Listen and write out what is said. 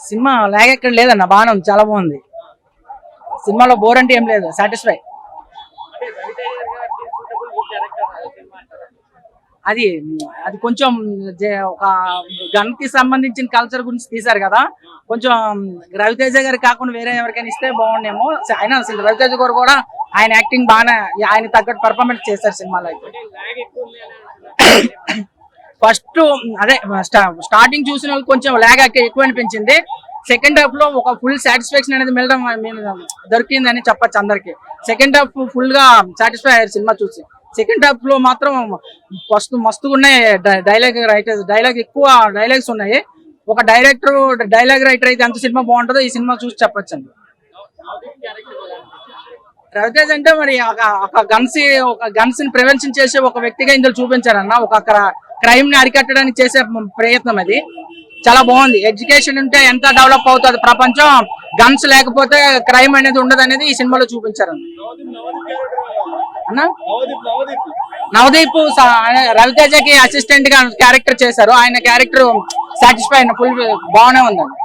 Cinema log ఎక్కడ లేదన్న, బాగానే ఉంది, చాలా బాగుంది. సినిమాలో బోర్ అంటే ఏం లేదు, సాటిస్ఫై. అది అది కొంచెం ఒక గన్ కి సంబంధించిన కల్చర్ గురించి తీశారు కదా, కొంచెం రవితేజ గారు కాకుండా వేరే ఎవరికైనా ఇస్తే బాగుండేమో. అయినా అసలు రవితేజ గారు కూడా ఆయన యాక్టింగ్ బాగానే, ఆయన తగ్గట్టు పర్ఫార్మెన్స్ చేశారు సినిమాలో అయితే. ఫస్ట్ అదే స్టార్టింగ్ చూసిన వాళ్ళు కొంచెం లాగ్ ఎక్కువ అనిపించింది. సెకండ్ హాఫ్ లో ఒక ఫుల్ సాటిస్ఫాక్షన్ అనేది మిగడం దొరికిందని చెప్పచ్చు అందరికి. సెకండ్ హాఫ్ ఫుల్ గా సాటిస్ఫై అయ్యారు సినిమా చూసి. సెకండ్ హాఫ్ లో మాత్రం మస్తుగా ఉన్నాయి డైలాగ్ ఎక్కువ డైలాగ్స్ ఉన్నాయి. ఒక డైలాగ్ రైటర్ అయితే ఎంత సినిమా బాగుంటుందో ఈ సినిమా చూసి చెప్పచ్చు అండి. రవితేజ్ అంటే మరి ఒక గన్స్ ని ప్రివెన్షన్ చేసే ఒక వ్యక్తిగా ఇందులో చూపించారన్న. ఒక క్రైమ్ ని అరికట్టడానికి చేసే ప్రయత్నం అది చాలా బాగుంది. ఎడ్యుకేషన్ ఉంటే ఎంత డెవలప్ అవుతుంది ప్రపంచం, గన్స్ లేకపోతే క్రైమ్ అనేది ఉండదు అనేది ఈ సినిమాలో చూపించారు అన్న. నవదీప్ రవితేజకి అసిస్టెంట్ గా క్యారెక్టర్ చేశారు. ఆయన క్యారెక్టర్ సాటిస్ఫై అయిన ఫుల్ బాగానే ఉందండి.